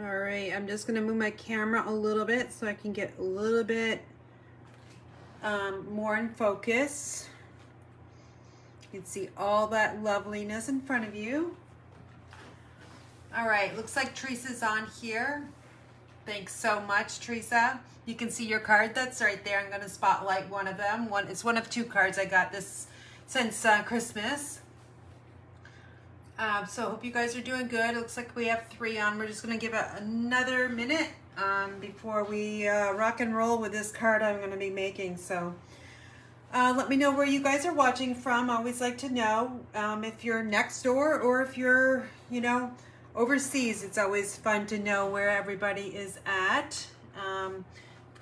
All right, I'm just gonna move my camera a little bit so I can get a little bit more in focus. You can see all that loveliness in front of you. All right, looks like Teresa's on here. Thanks so much, Teresa. You can see your card that's right there. I'm gonna spotlight one of them. It's one of two cards I got this since Christmas. So hope you guys are doing good. It looks like we have 3 on. We're just gonna give it another minute before we rock and roll with this card I'm gonna be making. So let me know where you guys are watching from. I always like to know if you're next door or if you're, overseas. It's always fun to know where everybody is at.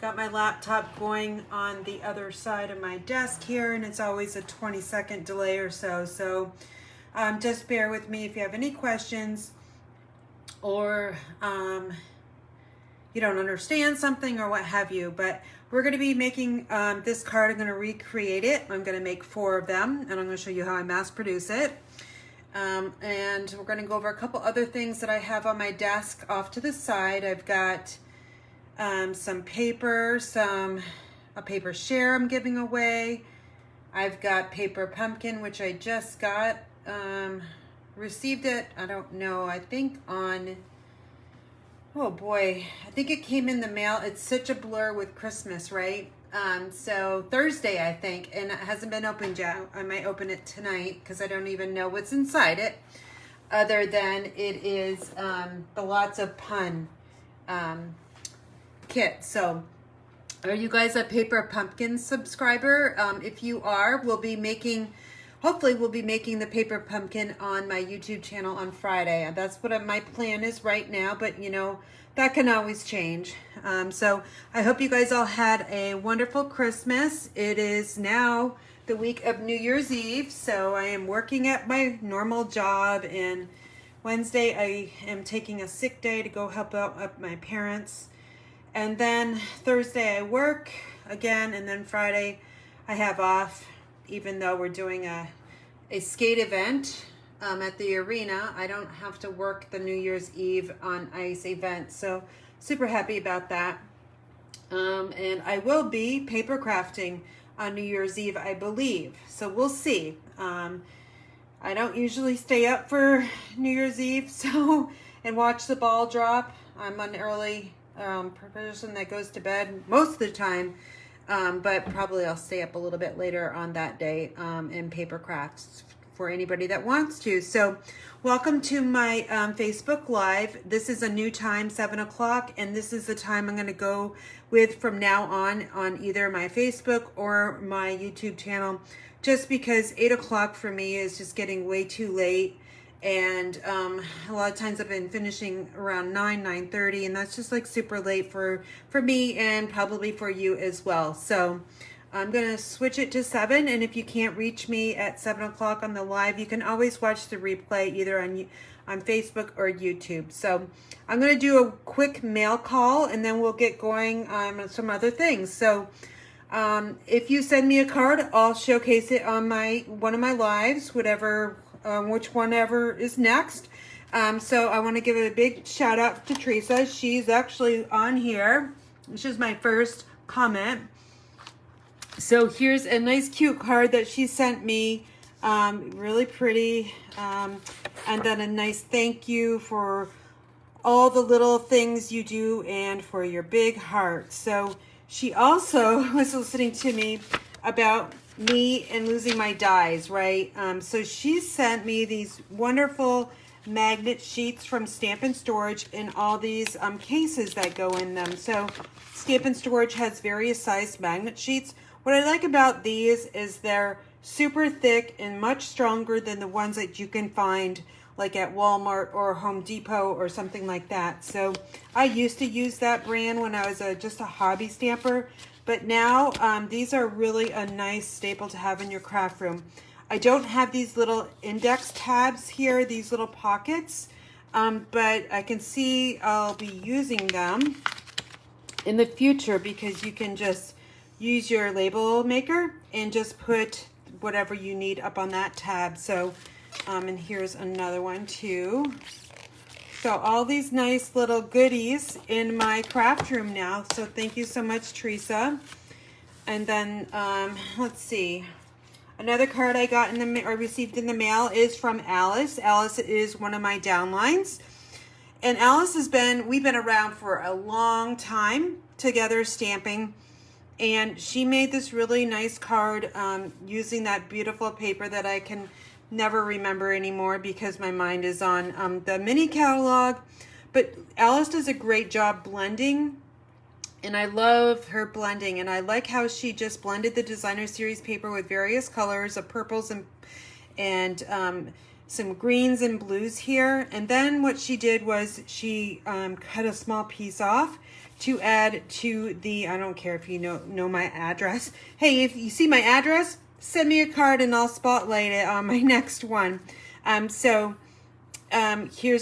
Got my laptop going on the other side of my desk here, and it's always a 20-second delay or so. So just bear with me if you have any questions or you don't understand something or what have you. But we're going to be making this card. I'm going to recreate it. I'm going to make 4 of them, and I'm going to show you how I mass produce it. And we're going to go over a couple other things that I have on my desk off to the side. I've got some paper, a paper share I'm giving away. I've got paper pumpkin, which I just got. Received it, I don't know, I think on, oh boy, I think it came in the mail. It's such a blur with Christmas, right? So Thursday, I think, and it hasn't been opened yet. I might open it tonight because I don't even know what's inside it, other than it is the Lots of Pun kit. So are you guys a Paper Pumpkin subscriber? If you are, hopefully we'll be making the paper pumpkin on my YouTube channel on Friday. That's what my plan is right now, but that can always change. So I hope you guys all had a wonderful Christmas. It is now the week of New Year's Eve, so I am working at my normal job, and Wednesday I am taking a sick day to go help out my parents. And then Thursday I work again, and then Friday I have off. Even though we're doing a skate event at the arena, I don't have to work the New Year's Eve on ice event. So super happy about that. And I will be paper crafting on New Year's Eve, I believe. So we'll see. I don't usually stay up for New Year's Eve and watch the ball drop. I'm an early person that goes to bed most of the time. But probably I'll stay up a little bit later on that day in paper crafts for anybody that wants to. So welcome to my Facebook Live. This is a new time, 7 o'clock, and this is the time I'm going to go with from now on either my Facebook or my YouTube channel, just because 8 o'clock for me is just getting way too late. And a lot of times I've been finishing around 9:30, and that's just like super late for me and probably for you as well. So I'm gonna switch it to 7, and if you can't reach me at 7 o'clock on the live, you can always watch the replay either on Facebook or YouTube. So I'm gonna do a quick mail call, and then we'll get going on some other things. So if you send me a card, I'll showcase it on one of my lives, which one ever is next. So I want to give a big shout out to Teresa. She's actually on here. This is my first comment. So here's a nice cute card that she sent me. Really pretty. And then a nice thank you for all the little things you do and for your big heart. So she also was listening to me about me and losing my dies, right? So she sent me these wonderful magnet sheets from Stampin' Storage in all these cases that go in them. So Stampin' Storage has various sized magnet sheets. What I like about these is they're super thick and much stronger than the ones that you can find like at Walmart or Home Depot or something like that. So I used to use that brand when I was just a hobby stamper. But now these are really a nice staple to have in your craft room. I don't have these little index tabs here, these little pockets, but I can see I'll be using them in the future because you can just use your label maker and just put whatever you need up on that tab. So, and here's another one too. So all these nice little goodies in my craft room now. So thank you so much, Teresa. And then, let's see. Another card I got in the, or received in the mail is from Alice. Alice is one of my downlines. And Alice we've been around for a long time together stamping. And she made this really nice card using that beautiful paper that I can never remember anymore because my mind is on the mini catalog. But Alice does a great job blending, and I love her blending. And I like how she just blended the designer series paper with various colors of purples and some greens and blues here. And then what she did was she cut a small piece off to add to the, I don't care if you know my address. Hey, if you see my address, send me a card and I'll spotlight it on my next one. Here's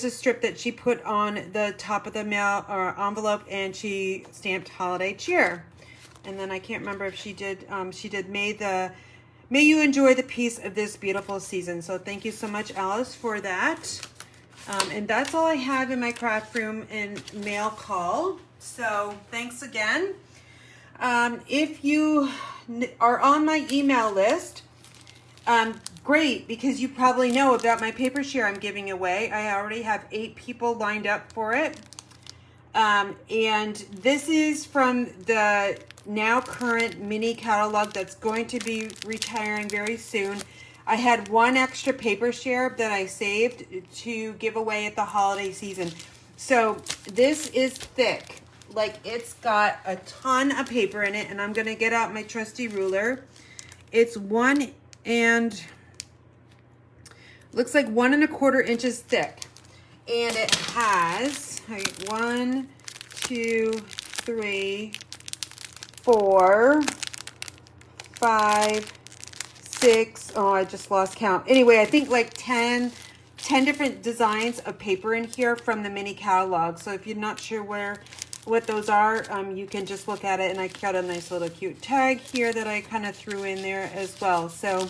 a strip that she put on the top of the mail or envelope, and she stamped holiday cheer. And then I can't remember if she did may you enjoy the peace of this beautiful season. So thank you so much, Alice, for that. And that's all I have in my craft room and mail call. So thanks again. If you are on my email list, great, because you probably know about my paper share I'm giving away. I already have 8 people lined up for it. And this is from the now current mini catalog that's going to be retiring very soon. I had 1 extra paper share that I saved to give away at the holiday season. So this is thick. Like, it's got a ton of paper in it, and I'm going to get out my trusty ruler. It's looks like 1 1/4 inches thick. And it has 1, 2, 3, 4, 5, 6. Oh, I just lost count. Anyway, I think like 10 different designs of paper in here from the mini catalog. So if you're not sure what those are, you can just look at it. And I got a nice little cute tag here that I kind of threw in there as well. So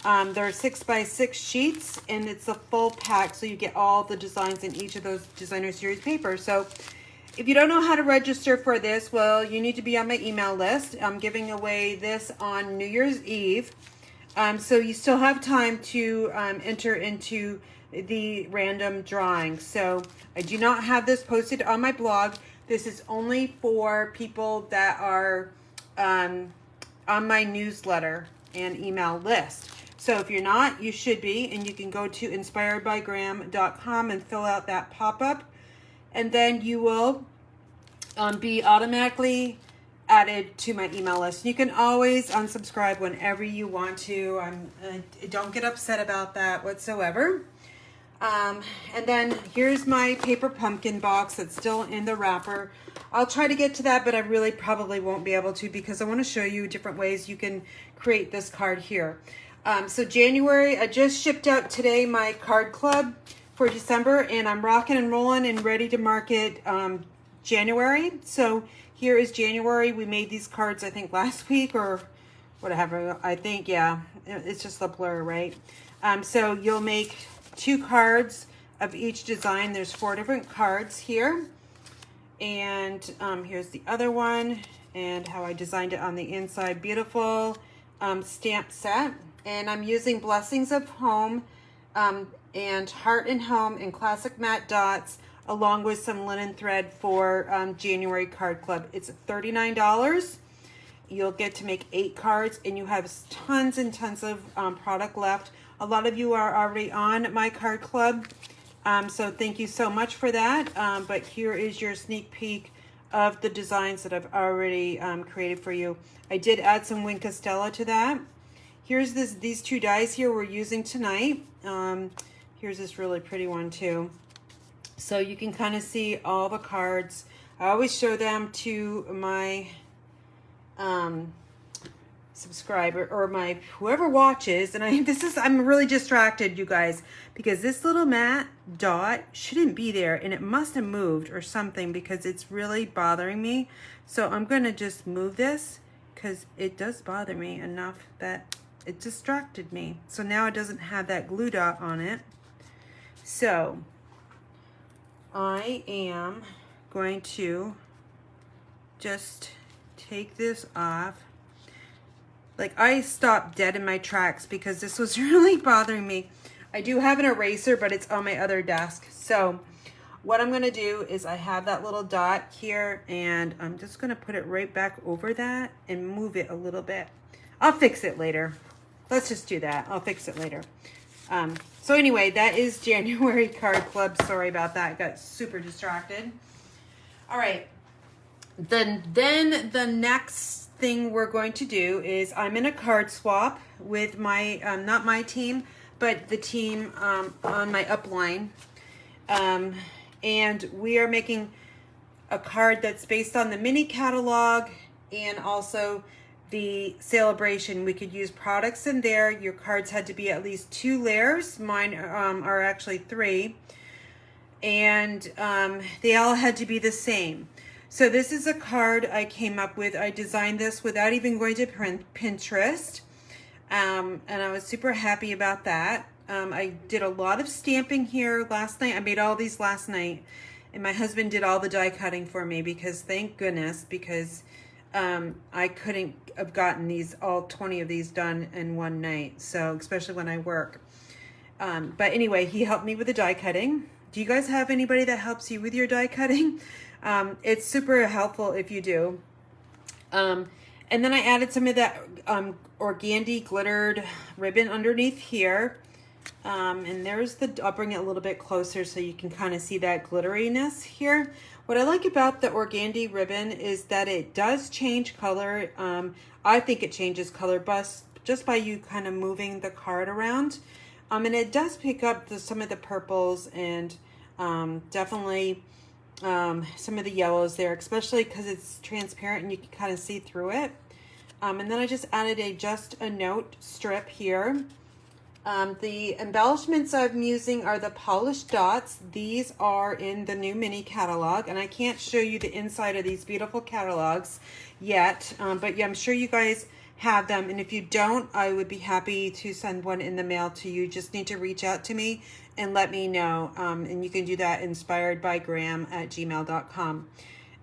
there are 6x6 sheets, and it's a full pack, so you get all the designs in each of those designer series papers. So if you don't know how to register for this, well, you need to be on my email list. I'm giving away this on New Year's Eve. So you still have time to enter into the random drawing. So I do not have this posted on my blog. This is only for people that are on my newsletter and email list. So if you're not, you should be, and you can go to inspiredbygram.com and fill out that pop-up, and then you will be automatically added to my email list. You can always unsubscribe whenever you want to. Don't get upset about that whatsoever. And then here's my paper pumpkin box that's still in the wrapper. I'll try to get to that, but I really probably won't be able to because I want to show you different ways you can create this card here. So January, I just shipped out today my card club for December, and I'm rocking and rolling and ready to market January. So here is January. We made these cards, I think, last week or whatever. I think, yeah, it's just a blur, right? So you'll make 2 cards of each design. There's 4 different cards here. And here's the other one and how I designed it on the inside. Beautiful stamp set. And I'm using Blessings of Home and Heart and Home and Classic Matte Dots along with some linen thread for January Card Club. It's $39. You'll get to make 8 cards, and you have tons and tons of product left. A lot of you are already on my card club, so thank you so much for that. But here is your sneak peek of the designs that I've already created for you. I did add some Wink Castella to that. Here's these 2 dies here we're using tonight. Here's this really pretty one too. So you can kind of see all the cards. I always show them to my subscriber or my whoever watches, and I'm really distracted, you guys, because this little matte dot shouldn't be there, and it must have moved or something because it's really bothering me. So I'm gonna just move this because it does bother me enough that it distracted me. So now it doesn't have that glue dot on it. So I am going to just take this off. Like, I stopped dead in my tracks because this was really bothering me. I do have an eraser, but it's on my other desk. So what I'm gonna do is I have that little dot here, and I'm just gonna put it right back over that and move it a little bit. I'll fix it later. Let's just do that. I'll fix it later. So anyway, that is January Card Club. Sorry about that. Got super distracted. All right. Then the next thing we're going to do is I'm in a card swap with my, not my team, but the team on my upline. And we are making a card that's based on the mini catalog and also the celebration. We could use products in there. Your cards had to be at least 2 layers. Mine are actually 3. And they all had to be the same. So this is a card I came up with. I designed this without even going to Pinterest. And I was super happy about that. I did a lot of stamping here last night. I made all these last night. And my husband did all the die cutting for me because, thank goodness, because I couldn't have gotten all 20 of these done in one night. So, especially when I work. But anyway, he helped me with the die cutting. Do you guys have anybody that helps you with your die cutting? It's super helpful if you do. And then I added some of that organdy glittered ribbon underneath here. And there's I'll bring it a little bit closer so you can kind of see that glitteriness here. What I like about the organdy ribbon is that it does change color. I think it changes color just by you kind of moving the card around. And it does pick up some of the purples and definitely some of the yellows there, especially because it's transparent and you can kind of see through it. And then I just added just a note strip here. The embellishments I'm using are the polished dots. These are in the new mini catalog, and I can't show you the inside of these beautiful catalogs yet, but yeah, I'm sure you guys have them, and if you don't, I would be happy to send one in the mail to you. Just need to reach out to me and let me know, and you can do that inspiredbygram@gmail.com.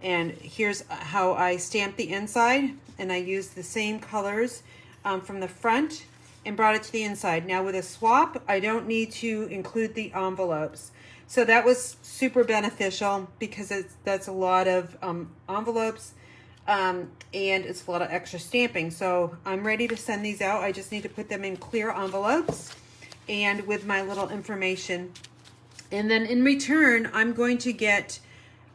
And here's how I stamp the inside, and I use the same colors from the front and brought it to the inside. Now with a swap, I don't need to include the envelopes. So that was super beneficial because that's a lot of envelopes and it's a lot of extra stamping. So I'm ready to send these out. I just need to put them in clear envelopes and with my little information. And then in return, I'm going to get,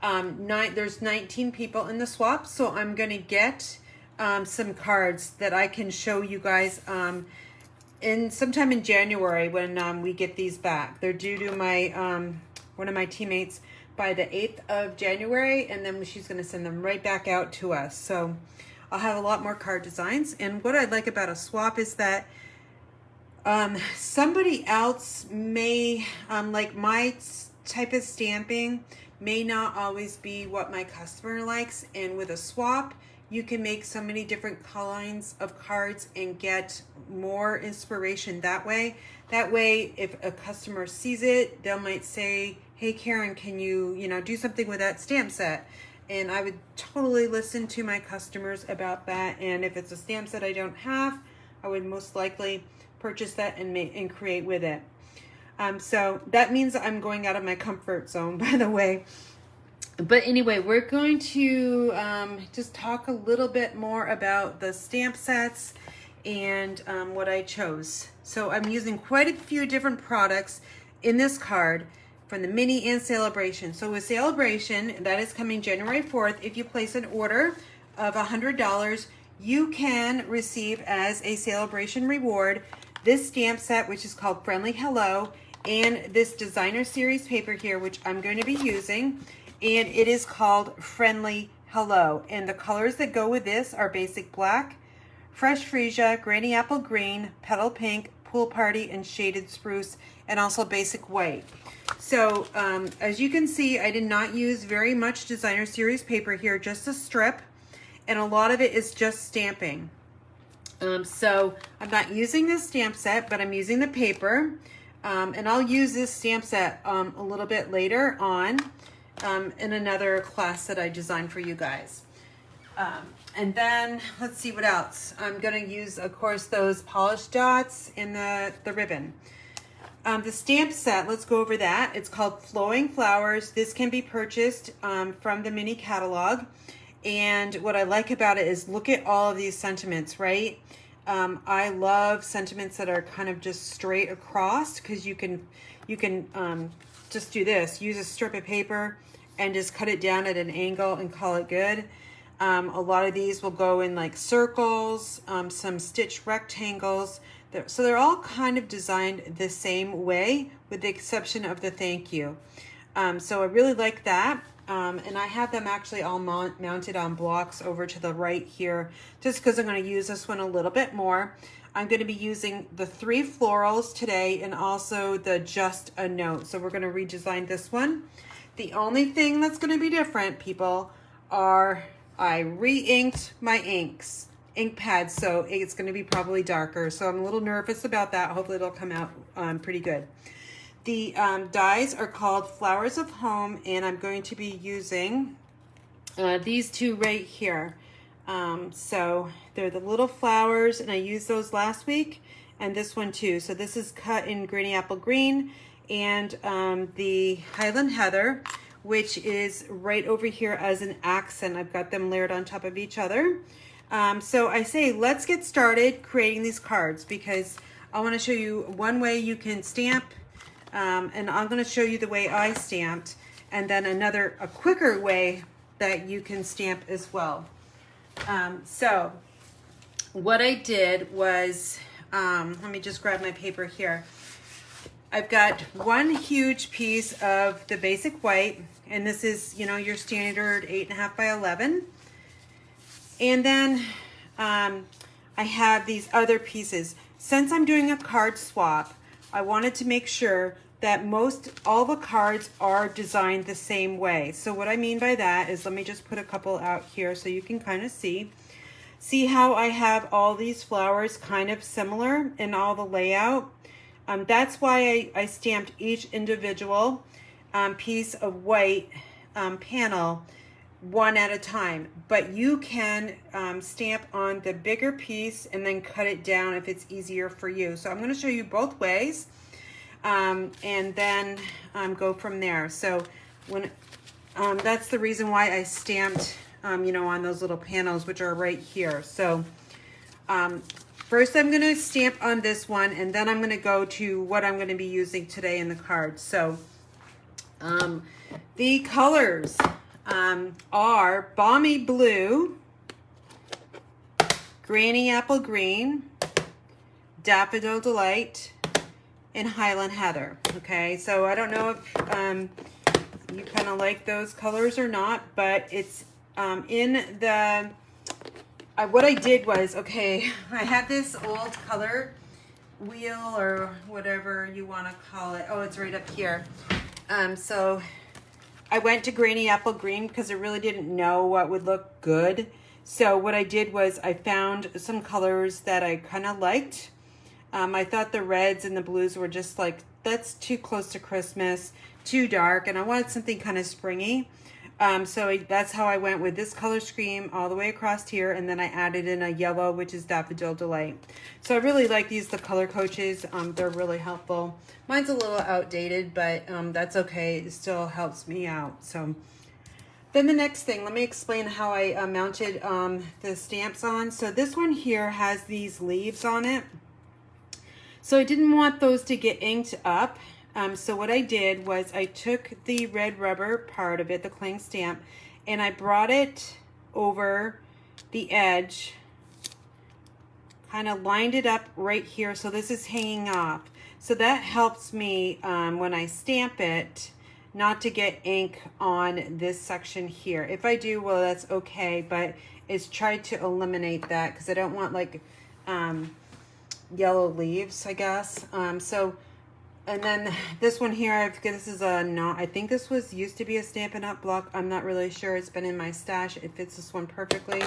there's 19 people in the swap. So I'm going to get some cards that I can show you guys sometime in January when we get these back. They're due to my one of my teammates by the 8th of January, and then she's going to send them right back out to us. So I'll have a lot more card designs. And what I like about a swap is that somebody else may, like my type of stamping may not always be what my customer likes. And with a swap, you can make so many different kinds of cards and get more inspiration that way. That way, if a customer sees it, they might say, hey, Karen, can you do something with that stamp set? And I would totally listen to my customers about that. And if it's a stamp set I don't have, I would most likely purchase that and create with it. So that means I'm going out of my comfort zone, by the way. But anyway, we're going to just talk a little bit more about the stamp sets and what I chose. So I'm using quite a few different products in this card from the mini and celebration. So with celebration, that is coming January 4th. If you place an order of $100, you can receive as a celebration reward this stamp set, which is called Friendly Hello, and this designer series paper here, which I'm going to be using. And it is called Friendly Hello. And the colors that go with this are basic black, fresh freesia, granny apple green, petal pink, pool party, and shaded spruce, and also basic white. So as you can see, I did not use very much designer series paper here, just a strip. And a lot of it is just stamping. So I'm not using this stamp set, but I'm using the paper. And I'll use this stamp set a little bit later on. in another class that I designed for you guys. And then let's see what else. I'm gonna use, of course, those polished dots and the ribbon. The stamp set, let's go over that. It's called Flowing Flowers. This can be purchased from the mini catalog. And what I like about it is look at all of these sentiments, right? I love sentiments that are kind of just straight across, because you can just do this. Use a strip of paper and just cut it down at an angle and call it good. A lot of these will go in like circles, some stitched rectangles. So they're all kind of designed the same way, with the exception of the thank you. So I really like that. And I have them actually all mounted on blocks over to the right here, just because I'm going to use this one a little bit more. I'm going to be using the 3 florals today, and also the just a note. So we're going to redesign this one. The only thing that's going to be different, people, are I re-inked my ink pads, so it's going to be probably darker. So I'm a little nervous about that. Hopefully it'll come out pretty good. The dies are called Flowers of Home, and I'm going to be using these 2 right here. So they're the little flowers, and I used those last week, and this one too. So this is cut in Granny Apple Green, and the Highland Heather, which is right over here as an accent. I've got them layered on top of each other. So I say, let's get started creating these cards, because I want to show you one way you can stamp, and I'm going to show you the way I stamped, and then a quicker way that you can stamp as well. So what I did was, let me just grab my paper here. I've got one huge piece of the basic white, and this is, you know, your standard 8.5 by 11. And then I have these other pieces. Since I'm doing a card swap, I wanted to make sure that all the cards are designed the same way. So what I mean by that is, let me just put a couple out here so you can kind of see how I have all these flowers kind of similar in all the layout. That's why I stamped each individual piece of white panel one at a time, but you can stamp on the bigger piece and then cut it down if it's easier for you. So I'm going to show you both ways, and then go from there. So when that's the reason why I stamped you know, on those little panels, which are right here. So first I'm going to stamp on this one, and then I'm going to go to what I'm going to be using today in the cards. So the colors are Balmy Blue, Granny Apple Green, Daffodil Delight, and Highland Heather. Okay, so I don't know if you kind of like those colors or not, but it's in the... what I did was, okay, I had this old color wheel, or whatever you want to call it. Oh, it's right up here. So I went to Granny Apple Green because I really didn't know what would look good. So what I did was I found some colors that I kind of liked. I thought the reds and the blues were just like, that's too close to Christmas, too dark, and I wanted something kind of springy. So that's how I went with this color scheme all the way across here, and then I added in a yellow, which is Daffodil Delight. So I really like these, the color coaches. They're really helpful. Mine's a little outdated, but that's okay. It still helps me out. So then the next thing, let me explain how I mounted the stamps on. So this one here has these leaves on it. So I didn't want those to get inked up. So what I did was I took the red rubber part of it, the cling stamp, and I brought it over the edge, kind of lined it up right here. So this is hanging off. So that helps me when I stamp it not to get ink on this section here. If I do, well, that's okay, but it's tried to eliminate that because I don't want like yellow leaves, I guess. And then this one here, this is I think this used to be a Stampin' Up! Block. I'm not really sure. It's been in my stash. It fits this one perfectly.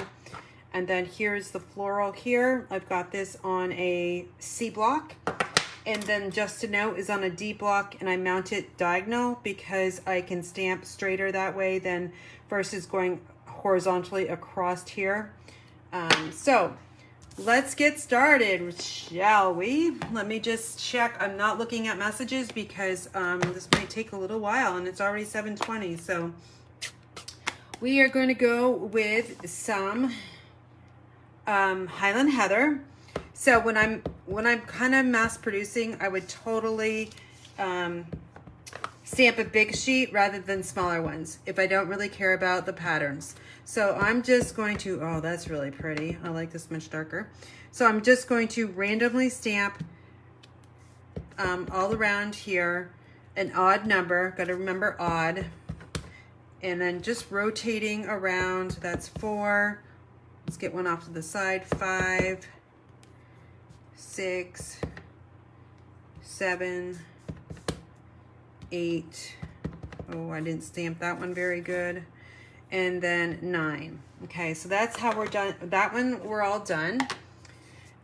And then here's the floral here. I've got this on a C block. And then Just to Know is on a D block, and I mount it diagonal because I can stamp straighter that way than versus going horizontally across here. So let's get started, shall we? Let me just check. I'm not looking at messages because this might take a little while, and it's already 7:20. So we are going to go with some Highland Heather. So when I'm kind of mass producing, I would totally stamp a big sheet rather than smaller ones if I don't really care about the patterns. So I'm just going to, oh, that's really pretty. I like this much darker. So I'm just going to randomly stamp all around here an odd number. Got to remember odd. And then just rotating around. That's 4. Let's get one off to the side. 5, 6, 7, 8. Oh, I didn't stamp that one very good. And then 9. Okay, so that's how we're done. That one, we're all done.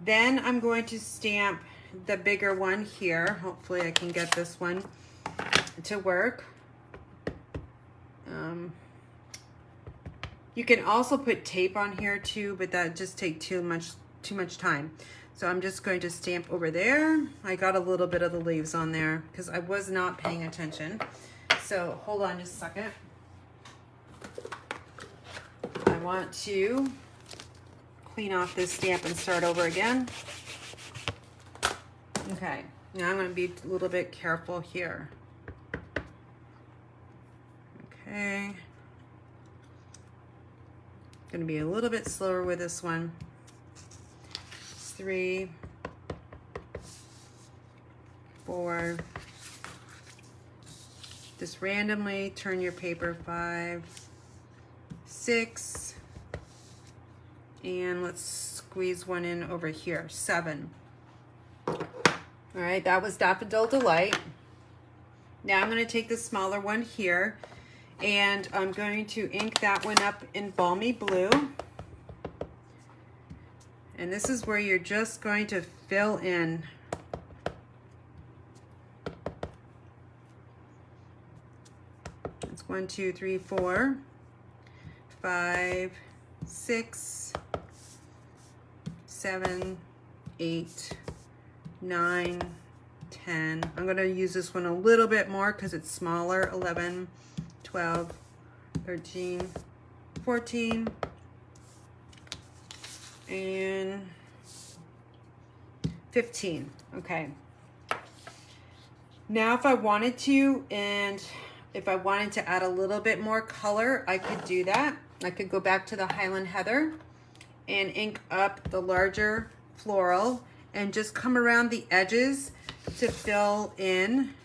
Then I'm going to stamp the bigger one here. Hopefully I can get this one to work. You can also put tape on here too, but that just takes too much time. So I'm just going to stamp over there. I got a little bit of the leaves on there because I was not paying attention. So hold on just a second. I want to clean off this stamp and start over again. Okay, now I'm going to be a little bit careful here. Okay. Going to be a little bit slower with this one. 3, 4. Just randomly turn your paper. 5, 6, and let's squeeze one in over here. 7. All right, that was Daffodil Delight. Now I'm going to take the smaller one here, and I'm going to ink that one up in Balmy Blue. And this is where you're just going to fill in. It's 1, 2, 3, 4, 5, 6, 7, 8, 9, 10. I'm going to use this one a little bit more because it's smaller. 11, 12, 13, 14, and 15. Okay. Now if I wanted to, and if I wanted to add a little bit more color, I could do that. I could go back to the Highland Heather and ink up the larger floral and just come around the edges to fill in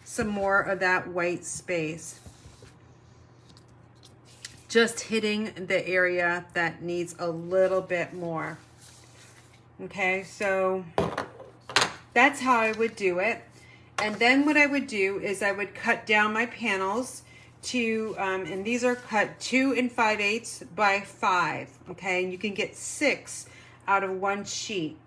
some more of that white space. Just hitting the area that needs a little bit more. Okay, so that's how I would do it. And then what I would do is I would cut down my panels to, and these are cut 2 5/8 by 5, okay? And you can get 6 out of one sheet.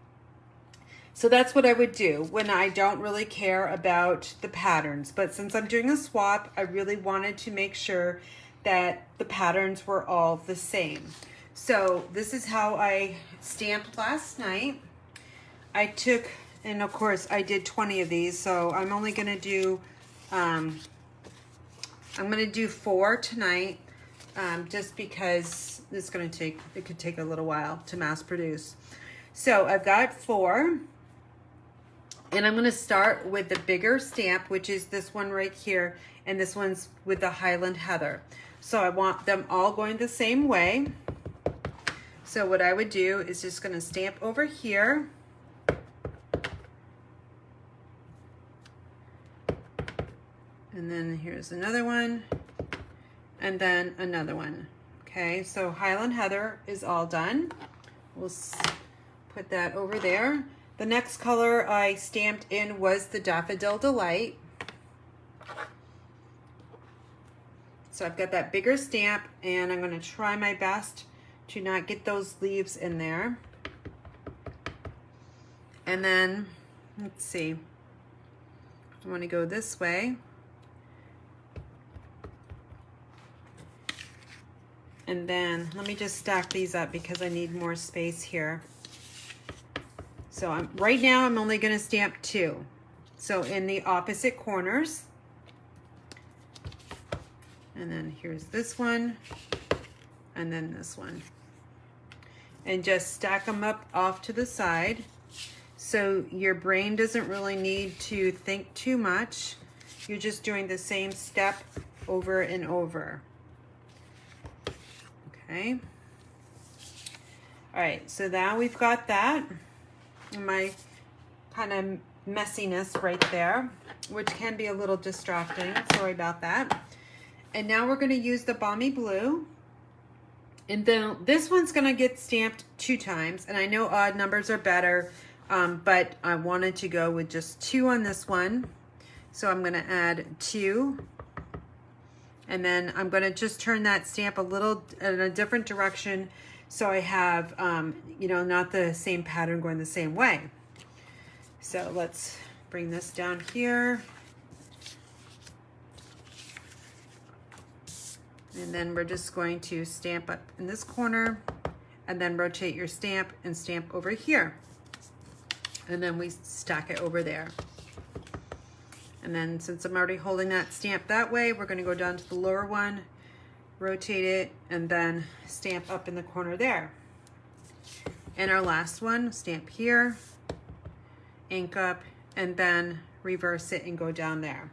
So that's what I would do when I don't really care about the patterns. But since I'm doing a swap, I really wanted to make sure that the patterns were all the same. So this is how I stamped last night. I took, and of course I did 20 of these, so I'm only gonna do, I'm gonna do 4 tonight, just because it's gonna take, it could take a little while to mass produce. So I've got 4, and I'm gonna start with the bigger stamp, which is this one right here, and this one's with the Highland Heather. So I want them all going the same way. So what I would do is just gonna stamp over here. And then here's another one, and then another one. Okay, so Highland Heather is all done. We'll put that over there. The next color I stamped in was the Daffodil Delight. So I've got that bigger stamp, and I'm going to try my best to not get those leaves in there. And then, let's see, I want to go this way. And then let me just stack these up because I need more space here. So right now I'm only going to stamp 2. So in the opposite corners. And then here's this one. And then this one. And just stack them up off to the side. So your brain doesn't really need to think too much. You're just doing the same step over and over. Okay. All right, so now we've got that. My kind of messiness right there, which can be a little distracting. Sorry about that. And now we're going to use the Balmy Blue. And then this one's going to get stamped 2 times. And I know odd numbers are better, but I wanted to go with just 2 on this one. So I'm going to add 2. And then I'm going to just turn that stamp a little in a different direction so I have, you know, not the same pattern going the same way. So let's bring this down here. And then we're just going to stamp up in this corner and then rotate your stamp and stamp over here. And then we stack it over there. And then since I'm already holding that stamp that way, we're going to go down to the lower one, rotate it, and then stamp up in the corner there. And our last one, stamp here, ink up, and then reverse it and go down there.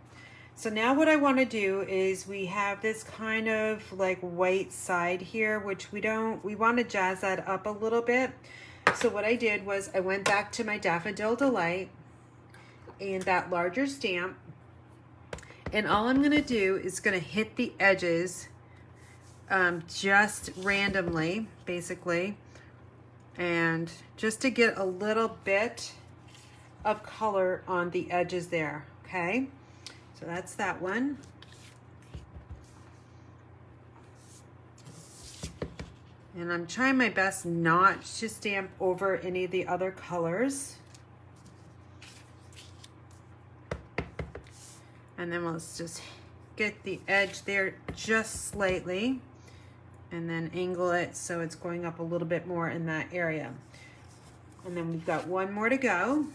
So now what I want to do is we have this kind of like white side here, which we want to jazz that up a little bit. So what I did was I went back to my Daffodil Delight and that larger stamp, and all I'm going to do is going to hit the edges just randomly, basically, and just to get a little bit of color on the edges there. Okay, so that's that one. And I'm trying my best not to stamp over any of the other colors. And then let's just get the edge there just slightly and then angle it so it's going up a little bit more in that area. And then we've got one more to go.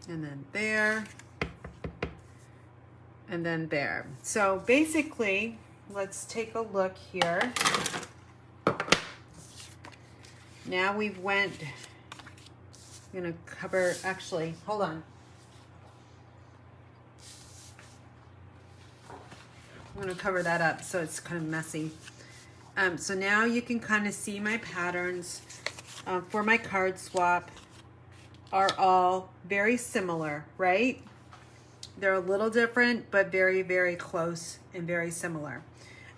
And then there. And then there. So basically, let's take a look here. Now we've went, I'm gonna cover, actually, hold on. I'm gonna cover that up so it's kind of messy. So now you can kind of see my patterns for my card swap are all very similar, right? They're a little different, but very, very close and very similar.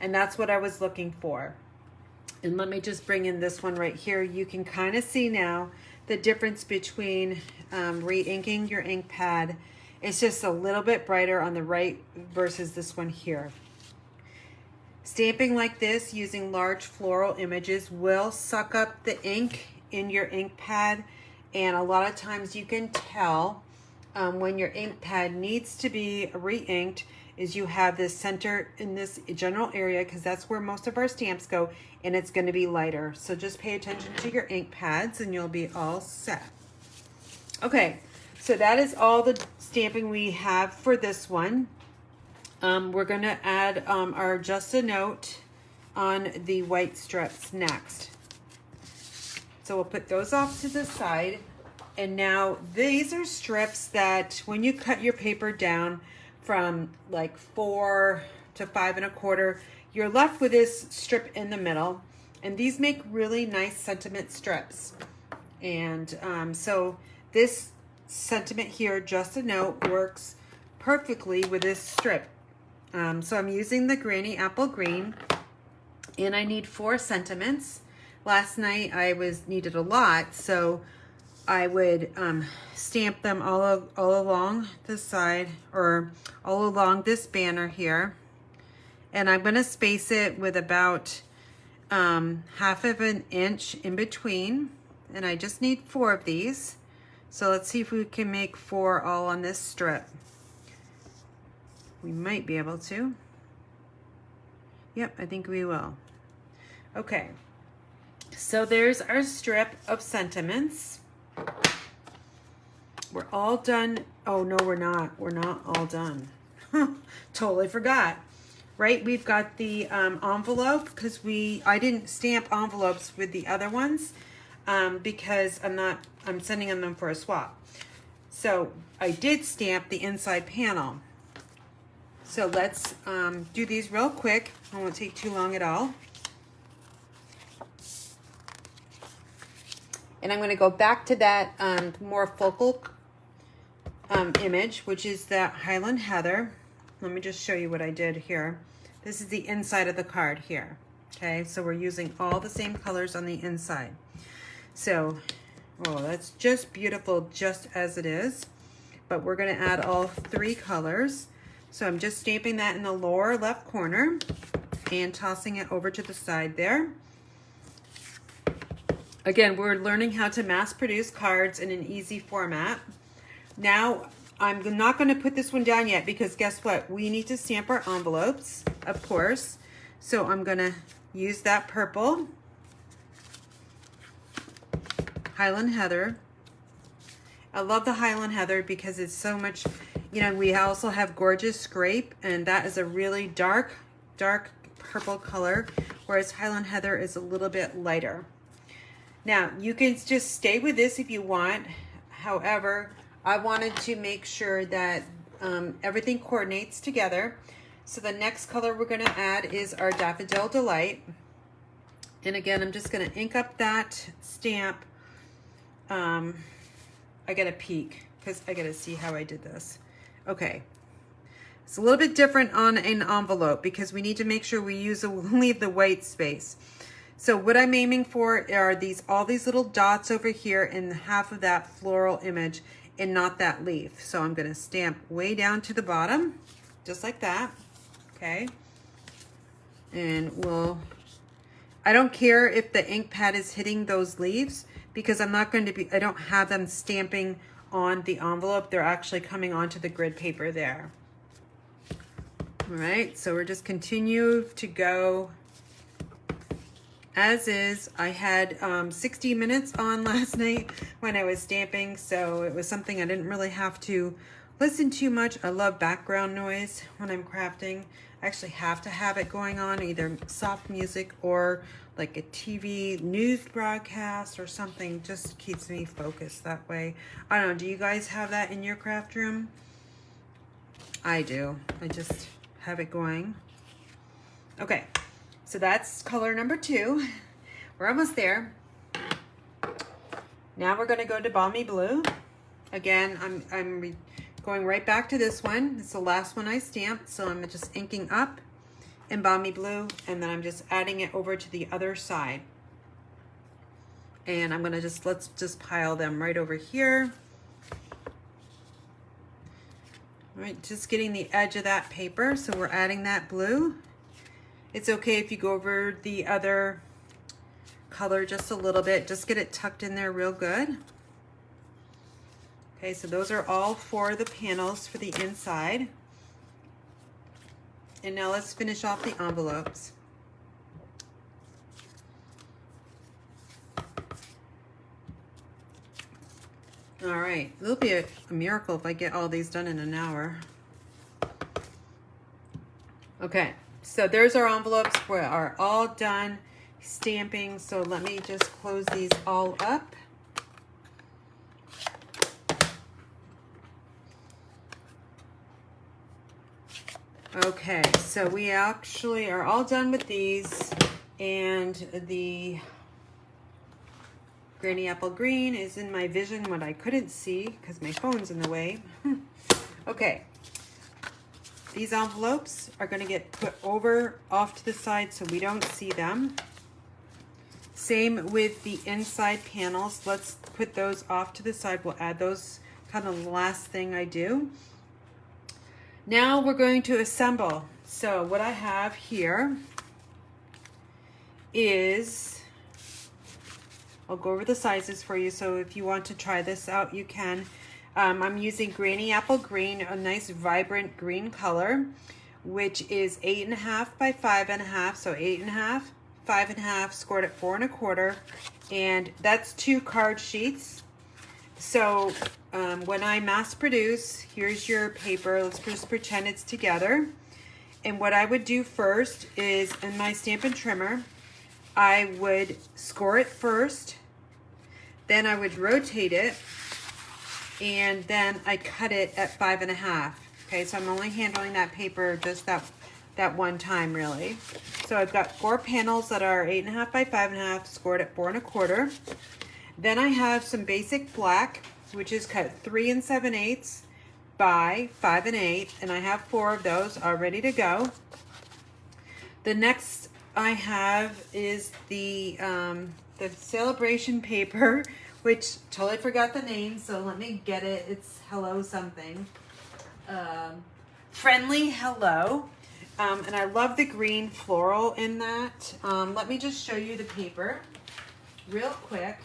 And that's what I was looking for. And let me just bring in this one right here. You can kind of see now the difference between re-inking your ink pad. It's just a little bit brighter on the right versus this one here. Stamping like this using large floral images will suck up the ink in your ink pad. And a lot of times you can tell when your ink pad needs to be re-inked is you have this center in this general area because that's where most of our stamps go, and it's going to be lighter. So just pay attention to your ink pads and you'll be all set. Okay, so that is all the stamping we have for this one. We're going to add our Just a Note on the white strips next. So we'll put those off to the side. And now these are strips that when you cut your paper down from like 4 to 5 1/4, you're left with this strip in the middle. And these make really nice sentiment strips. And so this sentiment here, Just a Note, works perfectly with this strip. So I'm using the Granny Apple Green, and I need 4 sentiments. Last night I needed a lot, so I would stamp them all along the side, or all along this banner here. And I'm going to space it with about 1/2 of an inch in between. and I just need 4 of these. So let's see if we can make 4 all on this strip. We might be able to. Yep, I think we will. Okay, so there's our strip of sentiments. We're all done. Oh no, we're not. We're not all done. Totally forgot. Right, we've got the envelope because I didn't stamp envelopes with the other ones because I'm sending them for a swap. So I did stamp the inside panel. So let's do these real quick. It won't take too long at all. And I'm going to go back to that more focal image, which is that Highland Heather. Let me just show you what I did here. This is the inside of the card here. Okay, so we're using all the same colors on the inside. So, oh, that's just beautiful just as it is. But we're going to add all 3 colors. So I'm just stamping that in the lower left corner and tossing it over to the side there. Again, we're learning how to mass produce cards in an easy format. Now, I'm not going to put this one down yet because guess what? We need to stamp our envelopes, of course. So I'm going to use that purple Highland Heather. I love the Highland Heather because it's so much, you know, we also have gorgeous scrape, and that is a really dark purple color, whereas Highland Heather is a little bit lighter. Now, you can just stay with this if you want. However, I wanted to make sure that everything coordinates together. So the next color we're going to add is our Daffodil Delight. And again, I'm just going to ink up that stamp. I got to peek because I got to see how I did this. Okay. It's a little bit different on an envelope because we need to make sure we leave the white space. So what I'm aiming for are all these little dots over here in half of that floral image and not that leaf. So I'm going to stamp way down to the bottom, just like that. Okay. And I don't care if the ink pad is hitting those leaves because I don't have them stamping on the envelope. They're actually coming onto the grid paper there. All right, so we're just continue to go as is. I had 60 minutes on last night when I was stamping, so it was something I didn't really have to listen too much. I love background noise when I'm crafting. I actually have to have it going on, either soft music or like a TV news broadcast or something. Just keeps me focused that way. I don't know, do you guys have that in your craft room? I do. I just have it going. Okay. So that's color number 2. We're almost there. Now we're going to go to Balmy Blue. Again, I'm going right back to this one. It's the last one I stamped, so I'm just inking up in Balmy Blue, and then I'm just adding it over to the other side. And I'm going to let's just pile them right over here. All right, just getting the edge of that paper, so we're adding that blue. It's okay if you go over the other color just a little bit. Just get it tucked in there real good. Okay, so those are all 4 of the panels for the inside. And now let's finish off the envelopes. All right, it'll be a miracle if I get all these done in an hour. Okay. So there's our envelopes. We are all done stamping. So let me just close these all up. Okay, so we actually are all done with these, and the Granny Apple Green is in my vision, what I couldn't see because my phone's in the way. Okay. These envelopes are going to get put off to the side so we don't see them. Same with the inside panels. Let's put those off to the side. We'll add those kind of the last thing I do. Now we're going to assemble. So what I have here is I'll go over the sizes for you, so if you want to try this out, you can. I'm using Granny Apple Green, a nice vibrant green color, which is 8.5 by 5.5, so 8.5, 5.5, scored at 4 1/4, and that's 2 card sheets. So when I mass produce, here's your paper. Let's just pretend it's together. And what I would do first is, in my Stampin' trimmer, I would score it first, then I would rotate it, and then I cut it at 5.5. Okay, so I'm only handling that paper just that one time, really. So I've got 4 panels that are 8.5 by 5.5, scored at 4 1/4. Then I have some basic black, which is cut 3 7/8 by 5 1/8, and I have 4 of those all ready to go. The next I have is the celebration paper, which totally forgot the name, so let me get it. It's Hello something. Friendly Hello. And I love the green floral in that. Let me just show you the paper real quick,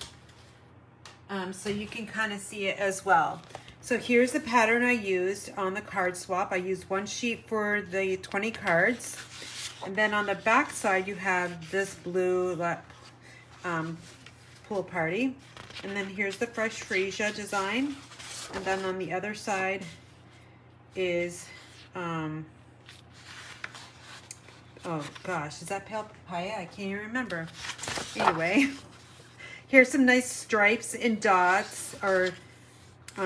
so you can kind of see it as well. So here's the pattern I used on the card swap. I used 1 sheet for the 20 cards. And then on the back side, you have this blue pool party. And then here's the fresh freesia design. And then on the other side is, oh gosh, is that pale papaya? I can't even remember. Anyway, here's some nice stripes and dots, or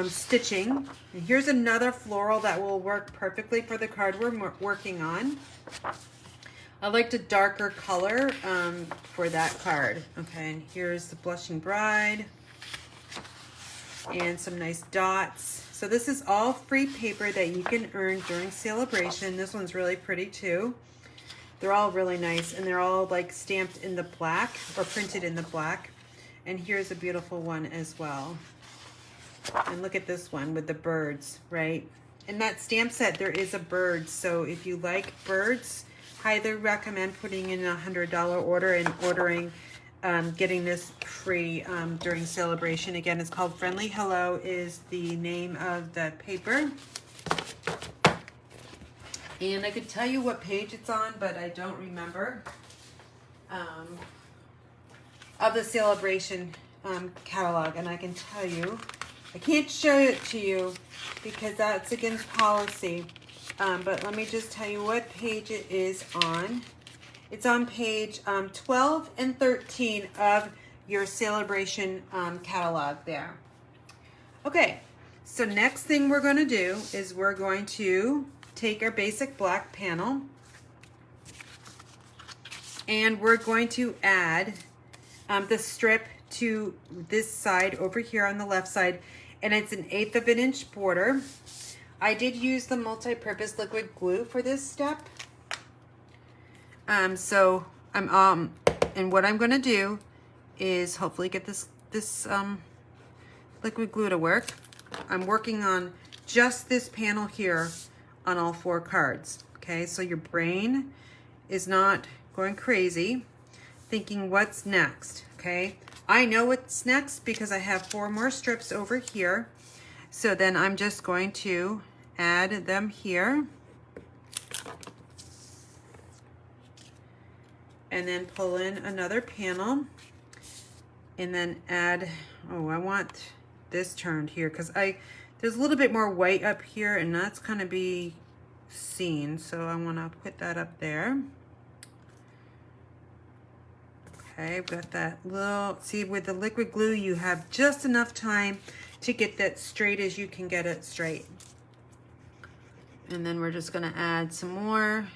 stitching. And here's another floral that will work perfectly for the card we're working on. I liked a darker color for that card. Okay, and here's the Blushing Bride and some nice dots. So this is all free paper that you can earn during celebration. This one's really pretty too. They're all really nice, and they're all like stamped in the black or printed in the black. And here's a beautiful one as well. And look at this one with the birds, right? In that stamp set, there is a bird. So if you like birds, highly recommend putting in a $100 order and ordering, getting this free during celebration. Again, it's called Friendly Hello is the name of the paper. And I could tell you what page it's on, but I don't remember, of the celebration catalog. And I can tell you, I can't show it to you because that's against policy. But let me just tell you what page it is on. It's on page 12 and 13 of your celebration catalog there. Okay, so next thing we're going to do is we're going to take our basic black panel, and we're going to add the strip to this side over here on the left side, and it's an 1/8 of an inch border. I did use the multi-purpose liquid glue for this step. And what I'm going to do is hopefully get this liquid glue to work. I'm working on just this panel here on all 4 cards. Okay, so your brain is not going crazy thinking what's next. Okay, I know what's next because I have 4 more strips over here. So then I'm just going to add them here. And then pull in another panel. And then add, oh, I want this turned here because there's a little bit more white up here, and that's going to be seen. So I want to put that up there. Okay, I've got that little, see, with the liquid glue, you have just enough time to get that straight as you can get it straight. And then we're just going to add some more.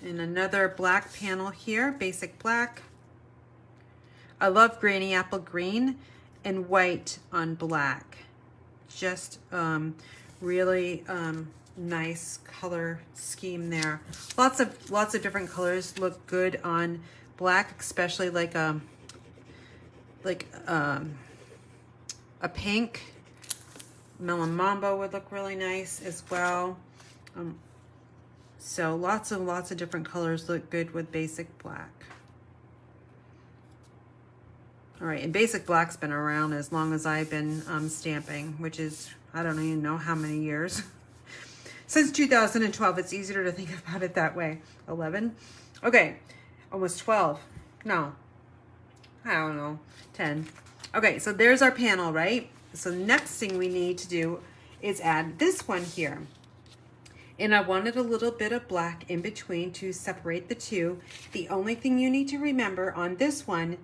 And another black panel here, basic black. I love Granny Apple Green and white on black. Just really nice color scheme there. Lots of different colors look good on black, especially like a pink. Melon Mambo would look really nice as well. So lots of different colors look good with basic black. All right, and Basic Black's been around as long as I've been stamping, which is, I don't even know how many years. Since 2012, it's easier to think about it that way. 11? Okay, almost 12. No, I don't know, 10. Okay, so there's our panel, right? So next thing we need to do is add this one here. And I wanted a little bit of black in between to separate the two. The only thing you need to remember on this one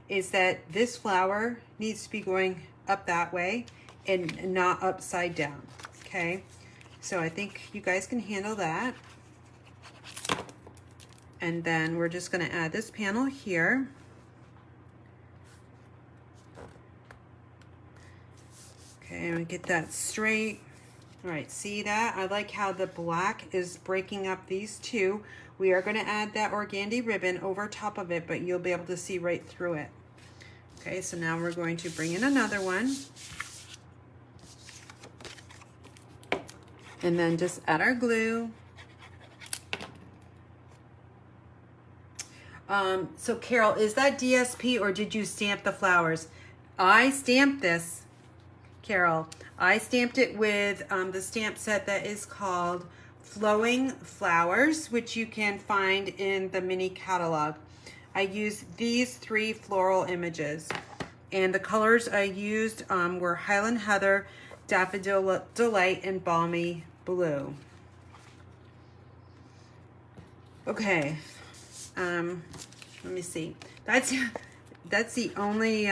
is that this flower needs to be going up that way and not upside down, okay? So I think you guys can handle that. And then we're just gonna add this panel here. Okay, and we get that straight. All right, see that? I like how the black is breaking up these two. We are gonna add that organdy ribbon over top of it, but you'll be able to see right through it. Okay, so now we're going to bring in another one. And then just add our glue. So Carol, is that DSP or did you stamp the flowers? I stamped this, Carol. I stamped it with the stamp set that is called Flowing Flowers, which you can find in the mini catalog. I used these 3 floral images, and the colors I used were Highland Heather, Daffodil Delight, and Balmy Blue. Okay, let me see. That's the only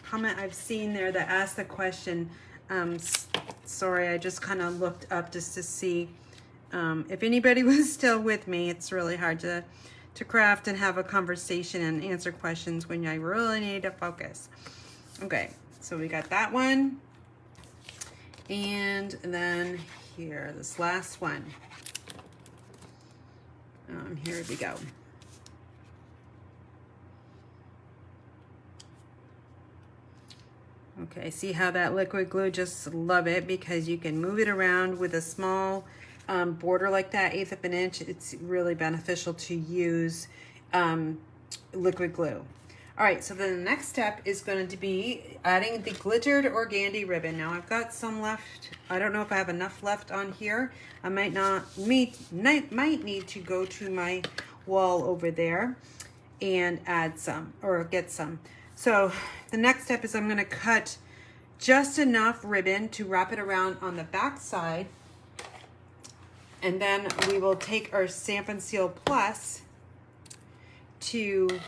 comment I've seen there that asked the question. Sorry, I just kind of looked up just to see if anybody was still with me. It's really hard to craft and have a conversation and answer questions when I really need to focus. Okay, so we got that one. And then here, this last one. Here we go. Okay, see how that liquid glue, just love it because you can move it around with a small border like that, 1/8 of an inch. It's really beneficial to use liquid glue. All right, so then the next step is going to be adding the glittered organdy ribbon. Now I've got some left. I don't know if I have enough left on here. I might need to go to my wall over there and add some or get some. So the next step is I'm going to cut just enough ribbon to wrap it around on the back side. And then we will take our Stampin' Seal Plus to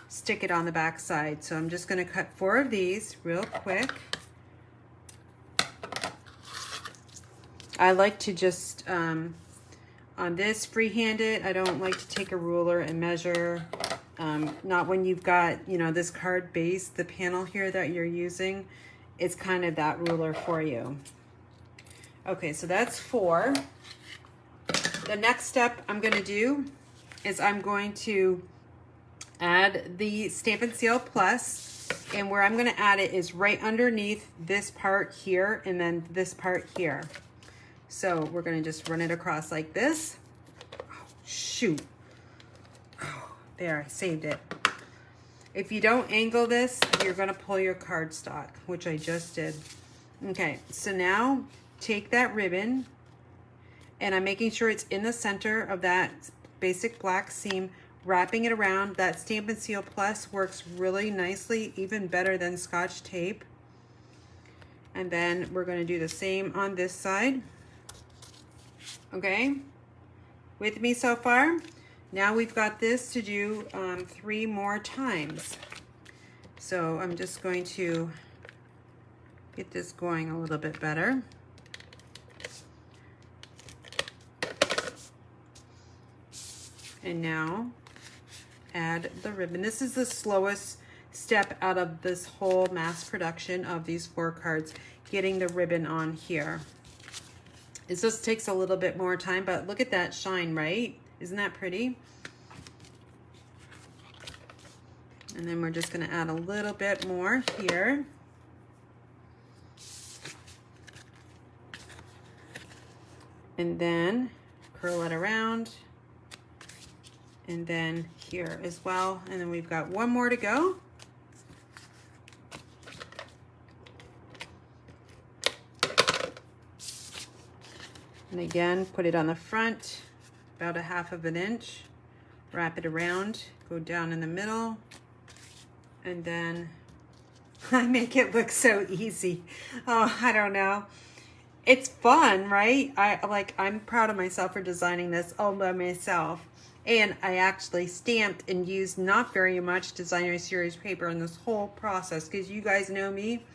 stick it on the back side. So I'm just going to cut 4 of these real quick. I like to just, on this, freehand it. I don't like to take a ruler and measure. Not when you've got, you know, this card base, the panel here that you're using. It's kind of that ruler for you. Okay, so that's 4. The next step I'm going to do is I'm going to add the Stampin' Seal Plus, and where I'm going to add it is right underneath this part here and then this part here. So we're going to just run it across like this. Oh, shoot. Oh, there, I saved it. If you don't angle this, you're going to pull your cardstock, which I just did. Okay, so now take that ribbon, and I'm making sure it's in the center of that basic black seam, wrapping it around. That Stampin' Seal Plus works really nicely, even better than Scotch tape. And then we're going to do the same on this side. Okay, with me so far? Now we've got this to do 3 more times. So I'm just going to get this going a little bit better. And now add the ribbon. This is the slowest step out of this whole mass production of these 4 cards, getting the ribbon on here. It just takes a little bit more time, but look at that shine, right? Isn't that pretty? And then we're just going to add a little bit more here. And then curl it around. And then here as well. And then we've got one more to go. And again, put it on the front, about 1/2 inch. Wrap it around, go down in the middle, and then I make it look so easy. Oh, I don't know. It's fun, right? I'm proud of myself for designing this all by myself. And I actually stamped and used not very much designer series paper in this whole process, because you guys know me,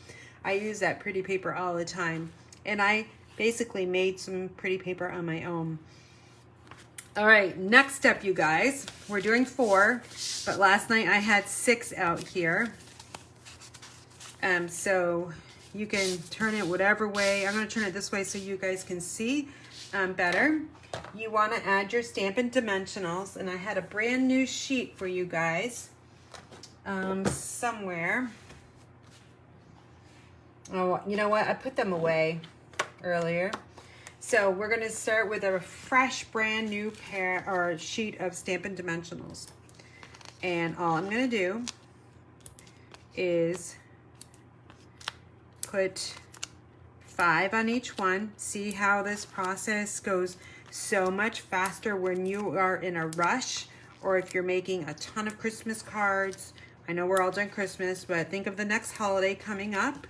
I use that pretty paper all the time. And I basically made some pretty paper on my own. All right, next step, you guys. We're doing 4, but last night I had 6 out here. So you can turn it whatever way. I'm gonna turn it this way so you guys can see better. You wanna add your Stampin' dimensionals, and I had a brand new sheet for you guys somewhere. Oh, you know what? I put them away earlier. So we're going to start with a fresh brand new pair or sheet of Stampin' dimensionals. And all I'm going to do is put 5 on each one. See how this process goes so much faster when you are in a rush, or if you're making a ton of Christmas cards. I know we're all done Christmas, but think of the next holiday coming up.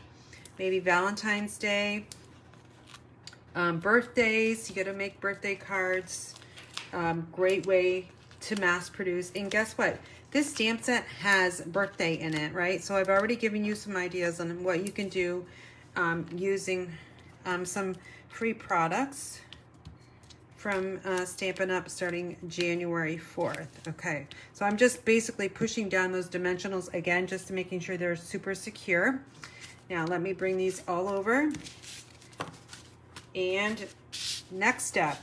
Maybe Valentine's Day. Birthdays, you got to make birthday cards. Great way to mass produce. And guess what? This stamp set has birthday in it, right? So I've already given you some ideas on what you can do using some free products from Stampin' Up! Starting January 4th. Okay, so I'm just basically pushing down those dimensionals again, just to making sure they're super secure. Now let me bring these all over. And next step,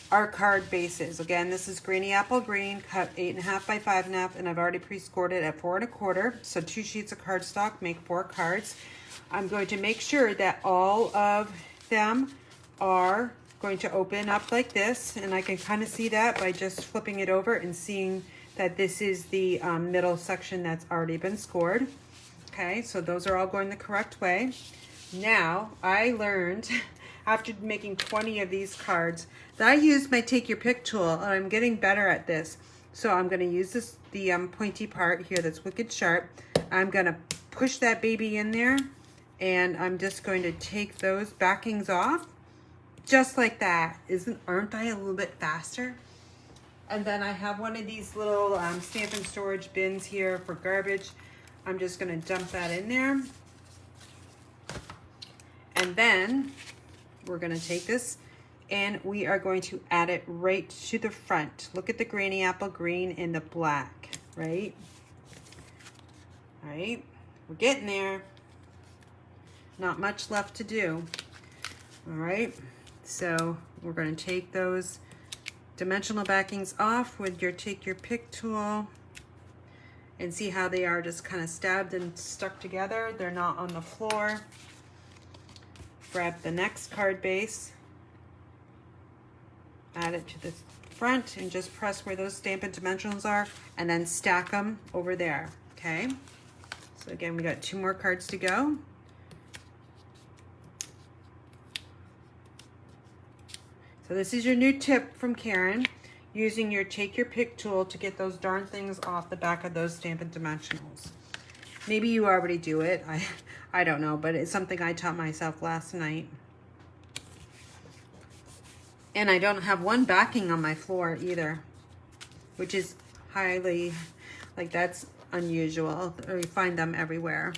our card bases. Again, this is Granny Apple Green, cut 8.5 by 5.5, and I've already pre-scored it at 4 1/4. So 2 sheets of cardstock make 4 cards. I'm going to make sure that all of them are going to open up like this, and I can kind of see that by just flipping it over and seeing that this is the middle section that's already been scored. Okay, so those are all going the correct way. Now, I learned after making 20 of these cards that I used my Take Your Pick tool, and I'm getting better at this. So I'm going to use the pointy part here that's wicked sharp. I'm going to push that baby in there, and I'm just going to take those backings off, just like that. Aren't I a little bit faster? And then I have one of these little Stampin' storage bins here for garbage. I'm just going to dump that in there. And then we're going to take this and we are going to add it right to the front. Look at the Granny Apple Green and the black, right? All right, we're getting there. Not much left to do. All right, so we're going to take those dimensional backings off with your Take Your Pick tool and see how they are just kind of stabbed and stuck together. They're not on the floor. Grab the next card base, add it to the front, and just press where those Stampin' dimensionals are, and then stack them over there, okay? So again, we got 2 more cards to go. So this is your new tip from Karen, using your Take Your Pick tool to get those darn things off the back of those Stampin' dimensionals. Maybe you already do it. I don't know, but it's something I taught myself last night. And I don't have one backing on my floor either, which is highly, like, that's unusual. You find them everywhere.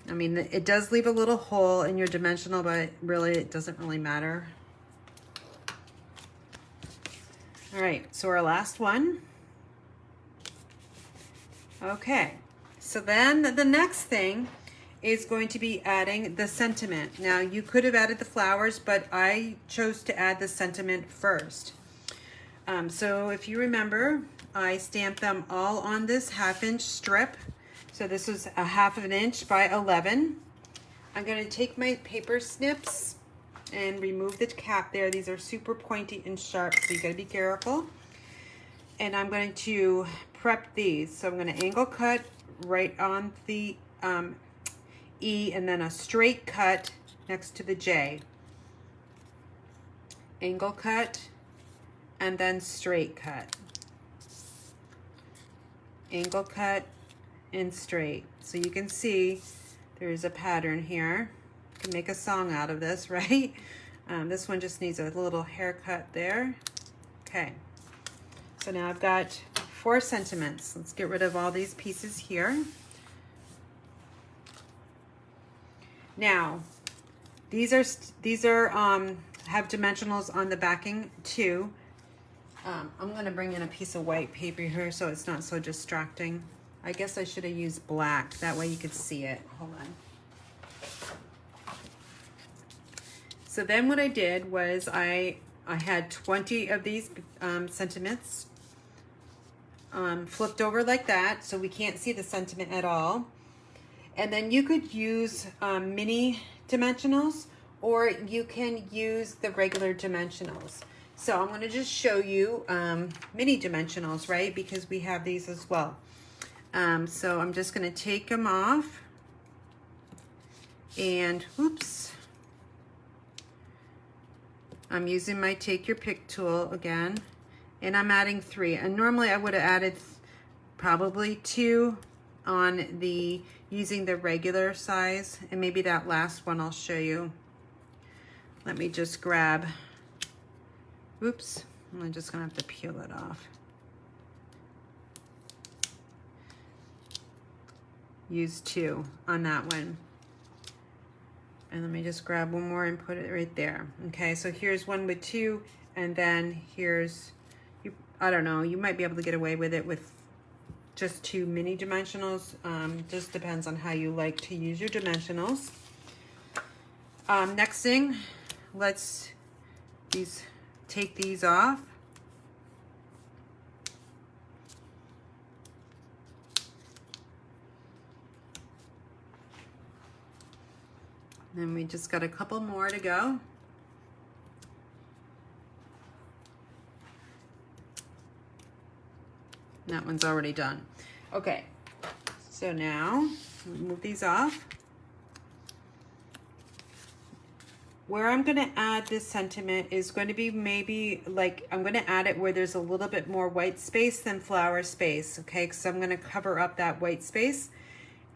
I mean, it does leave a little hole in your dimensional, but really it doesn't really matter. All right, so our last one. Okay, so then the next thing is going to be adding the sentiment. Now, you could have added the flowers, but I chose to add the sentiment first. So if you remember, I stamped them all on this 1/2 inch strip. So this was a 1/2 inch by 11. I'm going to take my paper snips and remove the cap there. These are super pointy and sharp, so you got to be careful. and I'm going to prep these. So I'm going to angle cut right on the E, and then a straight cut next to the J. Angle cut, and then straight cut. Angle cut and straight. So you can see there's a pattern here. You can make a song out of this, right? This one just needs a little haircut there. Okay, so now I've got 4 sentiments. Let's get rid of all these pieces here. Now, these are have dimensionals on the backing too. I'm gonna bring in a piece of white paper here so it's not so distracting. I guess I should have used black, that way you could see it. Hold on. So then what I did was I had 20 of these sentiments flipped over like that, so we can't see the sentiment at all. And then you could use mini dimensionals, or you can use the regular dimensionals. So I'm going to just show you mini dimensionals, right? Because we have these as well. So I'm just going to take them off. And, oops. I'm using my Take Your Pick tool again. And I'm adding 3. And normally I would have added probably 2 on the, using the regular size. And maybe that last one I'll show you. Let me just grab, oops, I'm just gonna have to peel it off. Use 2 on that one. And let me just grab one more and put it right there. Okay, so here's one with 2, and then here's, I don't know, you might be able to get away with it with just 2 mini dimensionals. Just depends on how you like to use your dimensionals. Next thing, let's take these off. Then we just got a couple more to go. That one's already done. Okay, so now move these off. Where I'm going to add this sentiment is going to be maybe like, I'm going to add it where there's a little bit more white space than flower space, okay? Because I'm going to cover up that white space.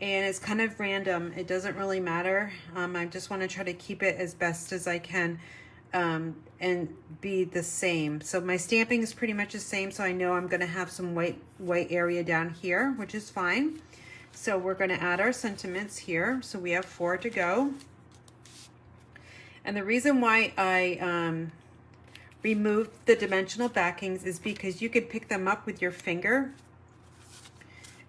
And it's kind of random. It doesn't really matter. I just want to try to keep it as best as I can and be the same. So my stamping is pretty much the same, so I know I'm going to have some white area down here, which is fine. So we're going to add our sentiments here. So we have 4 to go. And the reason why I removed the dimensional backings is because you could pick them up with your finger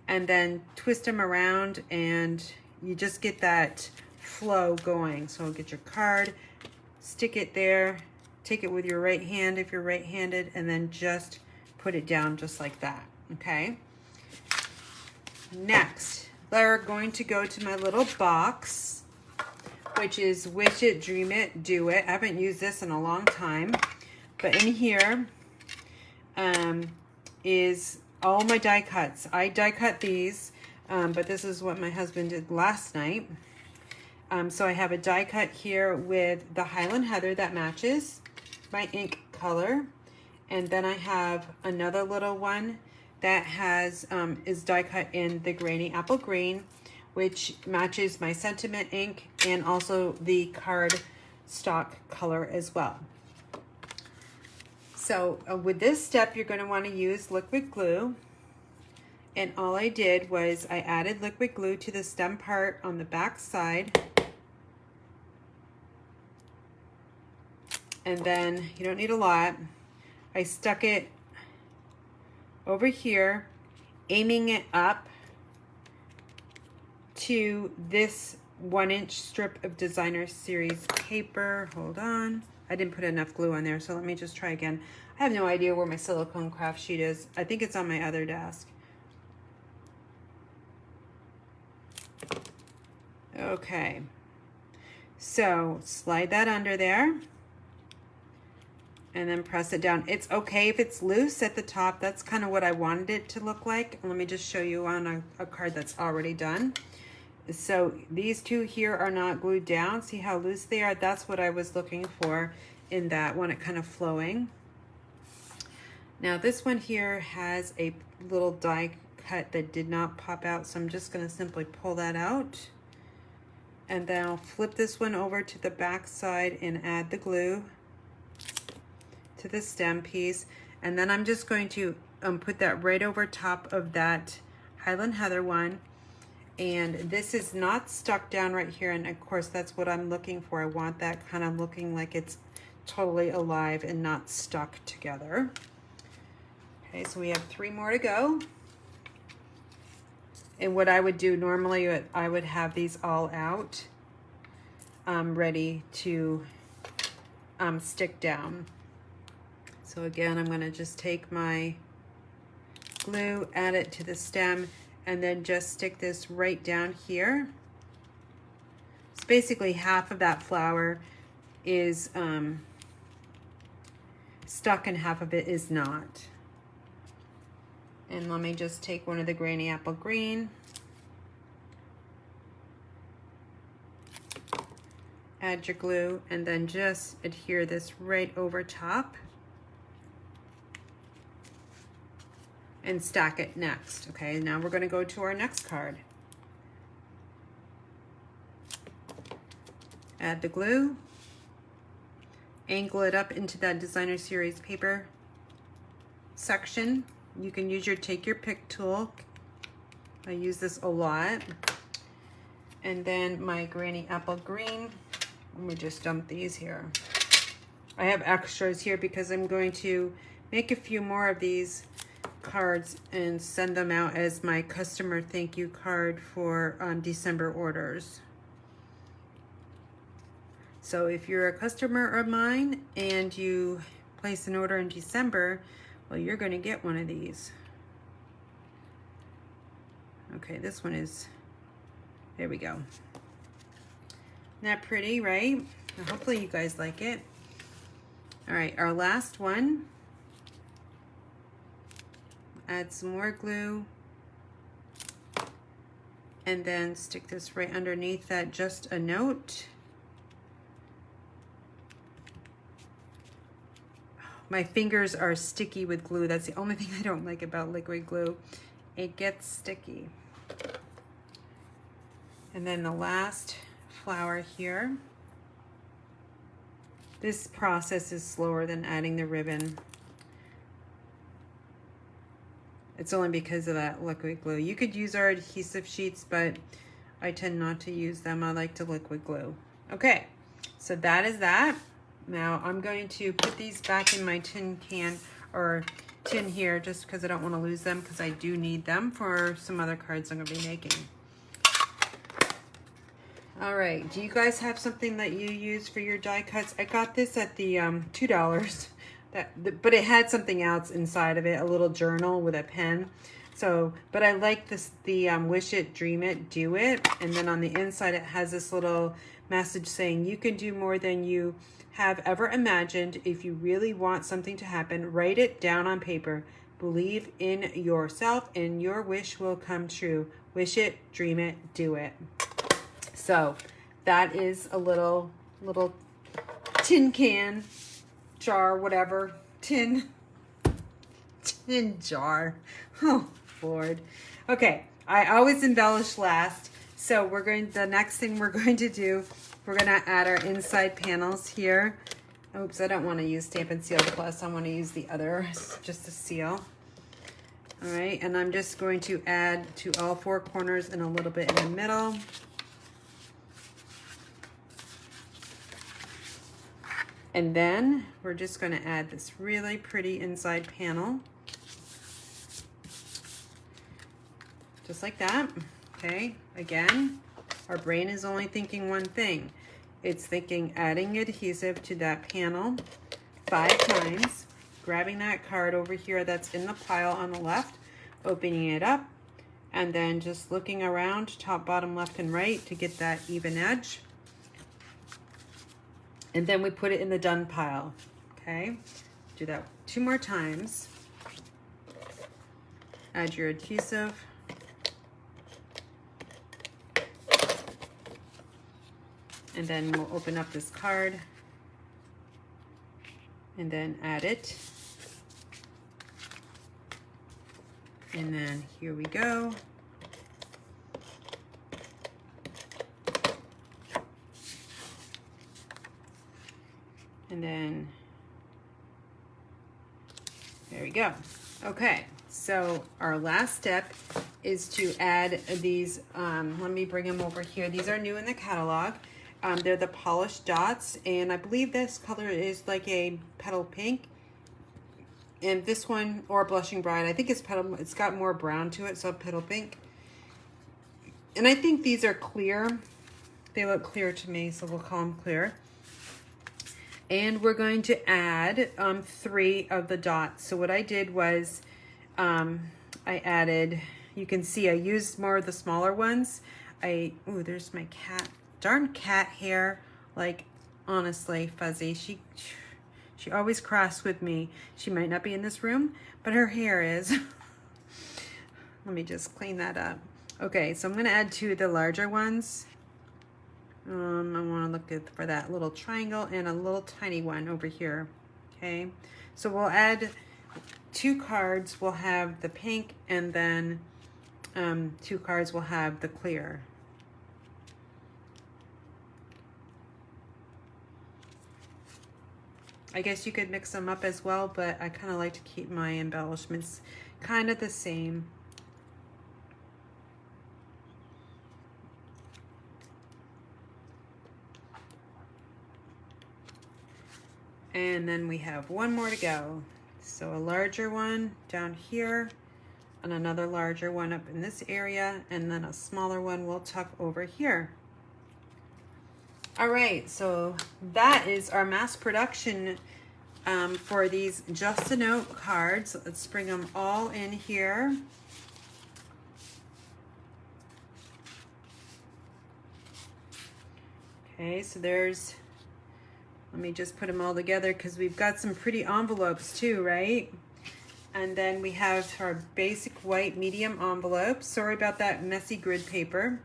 and then twist them around, and you just get that flow going. So get your card, stick it there, take it with your right hand if you're right-handed, and then just put it down just like that, okay? Next, we're going to go to my little box, which is Wish It, Dream It, Do It. I haven't used this in a long time. But in here is all my die cuts. I die cut these, but this is what my husband did last night. So I have a die cut here with the Highland Heather that matches my ink color. And then I have another little one that has is die cut in the Granny Apple Green, which matches my sentiment ink and also the card stock color as well. So with this step, you're going to want to use liquid glue. And all I did was I added liquid glue to the stem part on the back side. And then, you don't need a lot. I stuck it over here, aiming it up to this 1-inch strip of Designer Series paper. Hold on. I didn't put enough glue on there, so let me just try again. I have no idea where my silicone craft sheet is. I think it's on my other desk. Okay. So slide that under there. and then press it down. It's okay if it's loose at the top. That's kind of what I wanted it to look like. Let me just show you on a card that's already done. So these two here are not glued down. See how loose they are? That's what I was looking for in that one, it kind of flowing. Now this one here has a little die cut that did not pop out, so I'm just going to simply pull that out. And then I'll flip this one over to the back side and add the glue to the stem piece. And then I'm just going to put that right over top of that Highland Heather one. And this is not stuck down right here, and of course that's what I'm looking for. I want that kind of looking like it's totally alive and not stuck together. Okay, so we have 3 more to go. And what I would do normally, I would have these all out, ready to stick down. So again, I'm gonna just take my glue, add it to the stem, and then just stick this right down here. It's basically half of that flower is stuck and half of it is not. And let me just take one of the Granny Apple Green. Add your glue and then just adhere this right over top. And stack it next. Okay, now we're going to go to our next card. Add the glue, angle it up into that designer series paper section. You can use take your pick tool. I use this a lot. And then my Granny Apple Green. Let me just dump these here. I have extras here because I'm going to make a few more of these cards and send them out as my customer thank you card for December orders. So if you're a customer of mine and you place an order in December, well, you're going to get one of these. Okay, this one is, there we go. Isn't that pretty, right? Hopefully you guys like it. All right, our last one. Add some more glue and then stick this right underneath that, just a note. My fingers are sticky with glue. That's the only thing I don't like about liquid glue. It gets sticky. And then the last flower here. This process is slower than adding the ribbon. It's only because of that liquid glue. You could use our adhesive sheets, but I tend not to use them. I like to liquid glue. Okay, so that is that. Now I'm going to put these back in my tin can or tin here just because I don't want to lose them, because I do need them for some other cards I'm going to be making. All right, do you guys have something that you use for your die cuts? I got this at the $2. But it had something else inside of it, a little journal with a pen. So, but I like this, the wish it, dream it, do it. And then on the inside, it has this little message saying, you can do more than you have ever imagined. If you really want something to happen, write it down on paper. Believe in yourself and your wish will come true. Wish it, dream it, do it. So that is a little tin can, jar, whatever, tin jar. Oh Lord. Okay, I always embellish last. So the next thing we're going to do, we're going to add our inside panels here. Oops, I don't want to use Stampin' Seal Plus. I want to use the other, just a seal. All right, and I'm just going to add to all 4 corners and a little bit in the middle. And then we're just going to add this really pretty inside panel. Just like that. Okay, again, our brain is only thinking one thing. It's thinking adding adhesive to that panel 5 times, grabbing that card over here that's in the pile on the left, opening it up, and then just looking around top, bottom, left, and right to get that even edge. And then we put it in the done pile, okay? Do that 2 more times. Add your adhesive. And then we'll open up this card and then add it. And then here we go. And then there we go. Okay, so our last step is to add these, let me bring them over here. These are new in the catalog. They're the polished dots, and I believe this color is like a petal pink. And this one, or blushing bride, I think it's petal, it's got more brown to it, so petal pink. And I think these are clear. They look clear to me, so we'll call them clear. And we're going to add 3 of the dots. So what I did was I added, you can see I used more of the smaller ones. Oh, there's my cat. Darn cat hair. Like, honestly, Fuzzy. She always cross with me. She might not be in this room, but her hair is. Let me just clean that up. Okay, so I'm going to add 2 of the larger ones. I want to look for that little triangle and a little tiny one over here. Okay, so we'll add 2 cards. We'll have the pink, and then 2 cards will have the clear. I guess you could mix them up as well, but I kind of like to keep my embellishments kind of the same. And then we have 1 more to go. So a larger one down here, and another larger one up in this area, and then a smaller one we'll tuck over here. All right, so that is our mass production for these Just a Note cards. Let's bring them all in here. Okay, so there's, let me just put them all together because we've got some pretty envelopes too, right? And then we have our basic white medium envelope. Sorry about that messy grid paper.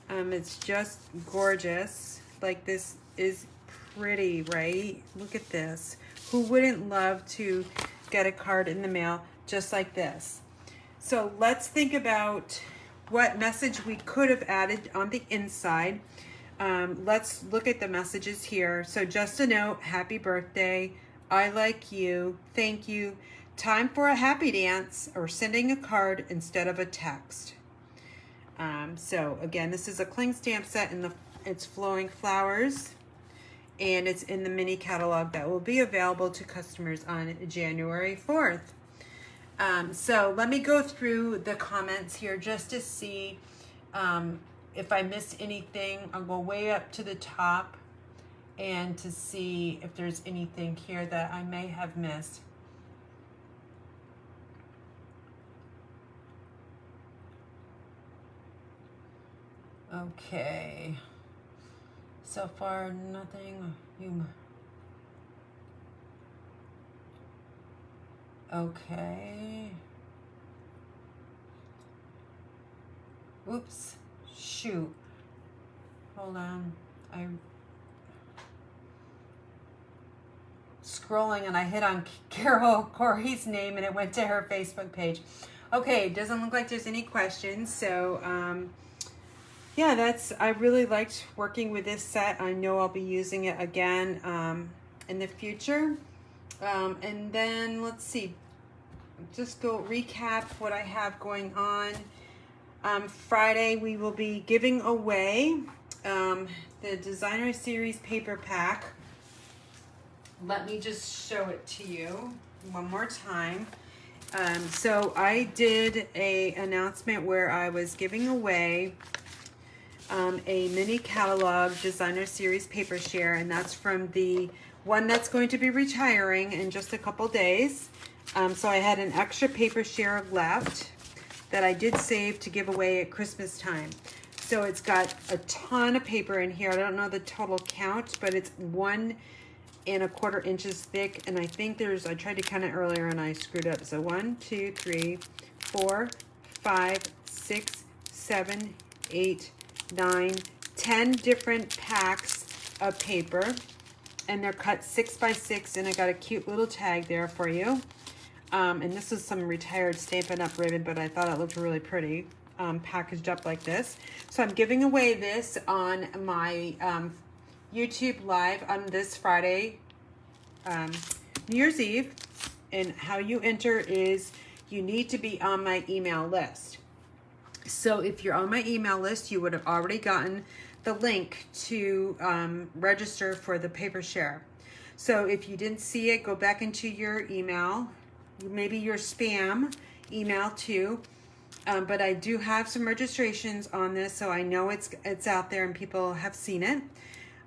It's just gorgeous. Like, this is pretty, right? Look at this. Who wouldn't love to get a card in the mail just like this? So let's think about what message we could have added on the inside. Let's look at the messages here. So just a note, happy birthday, I like you, thank you, time for a happy dance, or sending a card instead of a text. So again, this is a cling stamp set, and it's Flowing Flowers, and it's in the mini catalog that will be available to customers on January 4th. So let me go through the comments here just to see if I missed anything. I'll go way up to the top and to see if there's anything here that I may have missed. Okay. So far, nothing. Okay. Oops. Shoot. Hold on. I'm scrolling and I hit on Carol Corey's name and it went to her Facebook page. Okay, it doesn't look like there's any questions. So, yeah, I really liked working with this set. I know I'll be using it again in the future. And then let's see, just go recap what I have going on. Friday, we will be giving away the Designer Series paper pack. Let me just show it to you one more time. So I did an announcement where I was giving away a mini catalog Designer Series paper share, and that's from the one that's going to be retiring in just a couple days. So I had an extra paper share left that I did save to give away at Christmas time. So it's got a ton of paper in here. I don't know the total count, but it's 1 and 1/4 inches thick. And I think there's, I tried to count it earlier and I screwed up. So 1, 2, 3, 4, 5, 6, 7, 8, 9, 10 different packs of paper. And they're cut 6 by 6, and I got a cute little tag there for you. And this is some retired Stampin' Up ribbon, but I thought it looked really pretty, packaged up like this. So I'm giving away this on my YouTube live on this Friday, New Year's Eve. And how you enter is you need to be on my email list. So if you're on my email list, you would have already gotten the link to register for the paper share. So if you didn't see it, go back into your email, maybe your spam email too. But I do have some registrations on this, so I know it's out there and people have seen it.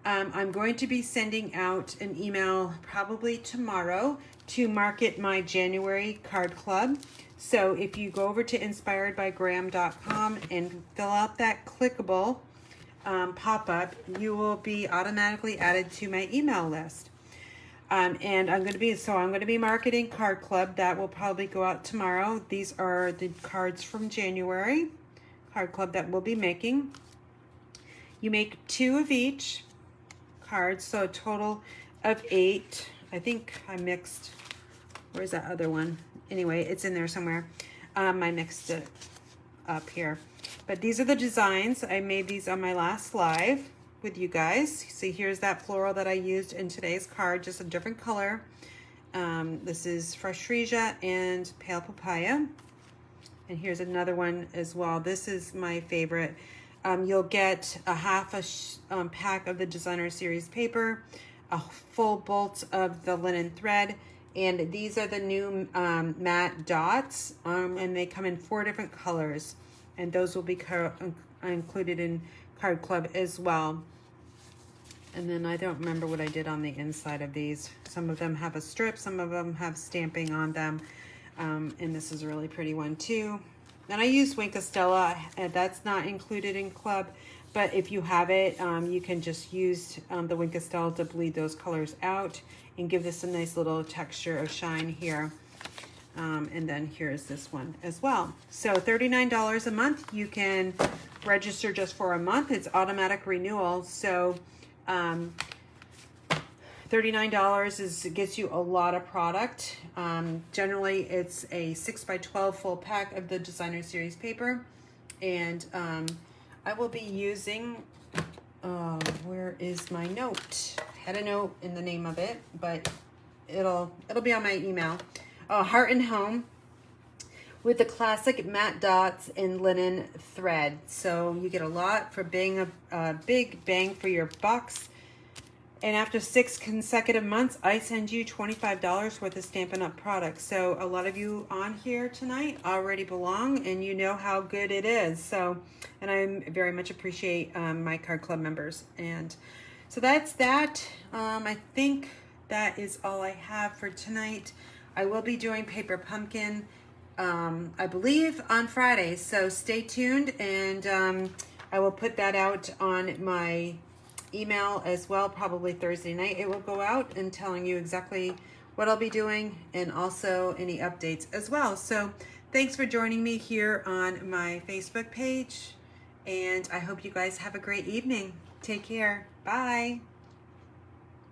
I'm going to be sending out an email probably tomorrow to market my January card club. So if you go over to inspiredbygraham.com and fill out that clickable pop-up, you will be automatically added to my email list. And I'm going to be marketing card club. That will probably go out tomorrow. These are the cards from January card club that we'll be making. You make 2 of each cards, so a total of 8. I think I mixed, where's that other one? Anyway, it's in there somewhere. I mixed it up here. But these are the designs. I made these on my last live with you guys. See, here's that floral that I used in today's card, just a different color. This is Fresh Freesia and Pale Papaya. And here's another one as well. This is my favorite. You'll get a half a pack of the Designer Series paper, a full bolt of the linen thread, and these are the new matte dots, and they come in 4 different colors. And those will be included in Card Club as well. And then I don't remember what I did on the inside of these. Some of them have a strip, some of them have stamping on them. And this is a really pretty one too. And I use Wink of Stella, that's not included in Club, but if you have it, you can just use the Wink of Stella to bleed those colors out and give this a nice little texture of shine here. And then here's this one as well. So $39 a month. You can register just for a month. It's automatic renewal. So $39 gets you a lot of product. Generally, it's a 6 by 12 full pack of the Designer Series paper. And I will be using, where is my note? I had a note in the name of it, but it'll be on my email. Heart and Home with the classic matte dots in linen thread. So you get a lot for being a big bang for your bucks. And after 6 consecutive months, I send you $25 worth of Stampin' Up! Products. So a lot of you on here tonight already belong, and you know how good it is. So, and I very much appreciate my card club members. And so that's that. I think that is all I have for tonight. I will be doing Paper Pumpkin, I believe, on Friday. So stay tuned, and I will put that out on my email as well, probably Thursday night. It will go out and telling you exactly what I'll be doing and also any updates as well. So thanks for joining me here on my Facebook page, and I hope you guys have a great evening. Take care. Bye.